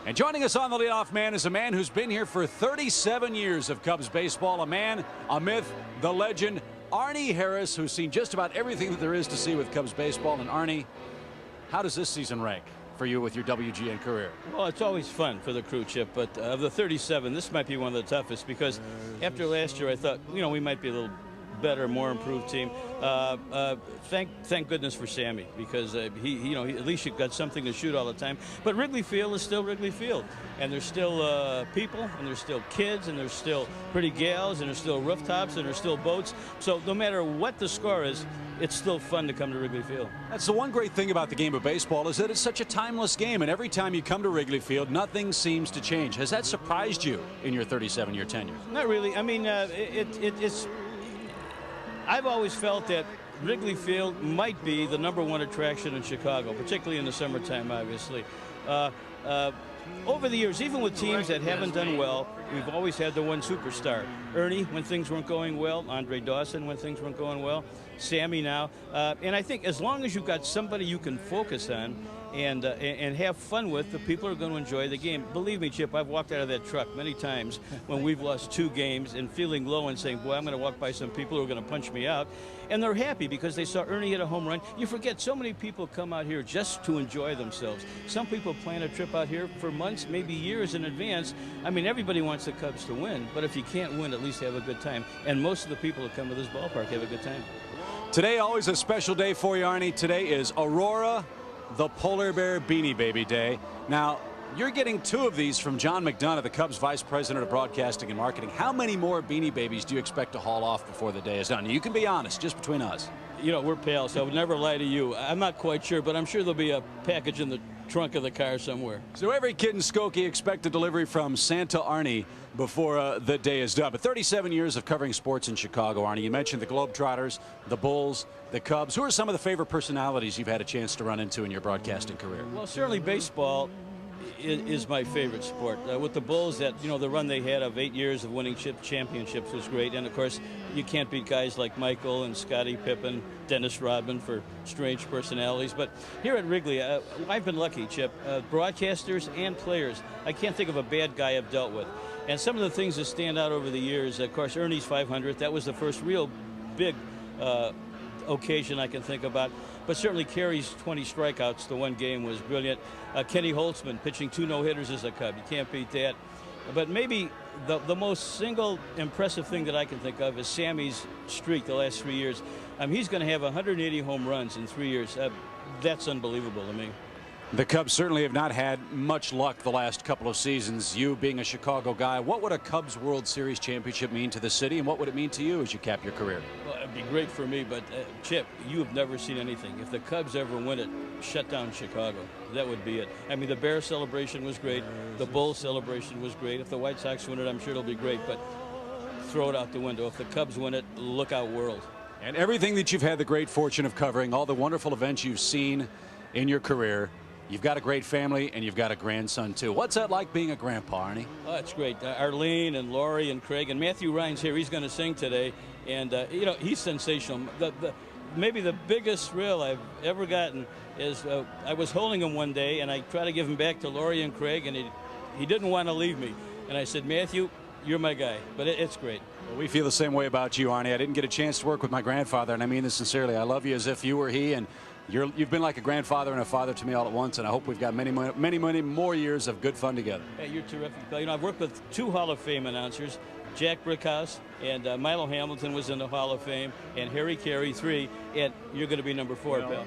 And joining us on the leadoff man is a man who's been here for 37 years of Cubs baseball, a man, a myth, the legend, Arne Harris, who's seen just about everything that there is to see with Cubs baseball. And Arne, how does this season rank for you with your WGN career? Well, it's always fun for the crew, Chip, but of the 37, this might be one of the toughest because after last year, I thought, we might be a little better, more improved team. Thank goodness for Sammy, because he at least you've got something to shoot all the time. But Wrigley Field is still Wrigley Field, and there's still people, and there's still kids, and there's still pretty gals, and there's still rooftops, and there's still boats. So no matter what the score is, it's still fun to come to Wrigley Field. That's the one great thing about the game of baseball, is that it's such a timeless game, and every time you come to Wrigley Field, nothing seems to change. Has that surprised you in your 37-year tenure? Not really. I mean, it's. I've always felt that Wrigley Field might be the #1 attraction in Chicago, particularly in the summertime, obviously. Over the years, even with teams that haven't done well, we've always had the one superstar. Ernie, when things weren't going well. Andre Dawson, when things weren't going well. Sammy now. And I think as long as you've got somebody you can focus on and have fun with, the people are going to enjoy the game. Believe me, Chip, I've walked out of that truck many times when we've lost 2 games and feeling low and saying, boy, I'm going to walk by some people who are going to punch me out. And they're happy because they saw Ernie hit a home run. You forget, so many people come out here just to enjoy themselves. Some people plan a trip out here for months, maybe years in advance. I mean, everybody wants the Cubs to win, but if you can't win, at least have a good time. And most of the people that come to this ballpark have a good time. Today, always a special day for you, Arne. Today is Aurora the Polar Bear Beanie Baby Day. Now, you're getting 2 of these from John McDonough, the Cubs Vice President of Broadcasting and Marketing. How many more Beanie Babies do you expect to haul off before the day is done? You can be honest, just between us. We're pals, so I would never lie to you. I'm not quite sure, but I'm sure there'll be a package in the trunk of the car somewhere. So every kid in Skokie expect a delivery from Santa Arne before the day is done. But 37 years of covering sports in Chicago, Arne. You mentioned the Globetrotters, the Bulls, the Cubs. Who are some of the favorite personalities you've had a chance to run into in your broadcasting career? Well, certainly baseball is my favorite sport. With the Bulls, the run they had of 8 years of winning championships was great. And, of course, you can't beat guys like Michael and Scottie Pippen, Dennis Rodman for strange personalities. But here at Wrigley, I've been lucky, Chip. Broadcasters and players, I can't think of a bad guy I've dealt with. And some of the things that stand out over the years, of course, Ernie's 500th, that was the first real big occasion I can think about. But certainly Carey's 20 strikeouts, the one game, was brilliant. Kenny Holtzman pitching 2 no-hitters as a Cub. You can't beat that. But maybe the most single impressive thing that I can think of is Sammy's streak the last 3 years. He's going to have 180 home runs in 3 years. That's unbelievable to me. The Cubs certainly have not had much luck the last couple of seasons. You being a Chicago guy, what would a Cubs World Series championship mean to the city, and what would it mean to you as you cap your career? Well, it'd be great for me, but Chip, you've never seen anything. If the Cubs ever win it, shut down Chicago. That would be it. I mean, the Bears celebration was great. The Bulls celebration was great. If the White Sox win it, I'm sure it'll be great, but throw it out the window. If the Cubs win it, look out world. And everything that you've had the great fortune of covering, all the wonderful events you've seen in your career, you've got a great family, and you've got a grandson, too. What's that like being a grandpa, Arne? Oh, it's great. Arlene and Lori and Craig and Matthew Ryan's here. He's going to sing today, and, he's sensational. Maybe the biggest thrill I've ever gotten is I was holding him one day, and I tried to give him back to Lori and Craig, and he didn't want to leave me. And I said, Matthew, you're my guy. But it's great. Well, we feel the same way about you, Arne. I didn't get a chance to work with my grandfather, and I mean this sincerely. I love you as if you were he, and you've been like a grandfather and a father to me all at once, and I hope we've got many more years of good fun together. Hey, you're terrific. I've worked with 2 Hall of Fame announcers, Jack Brickhouse, and Milo Hamilton was in the Hall of Fame, and Harry Carey, 3, and you're going to be number 4, pal.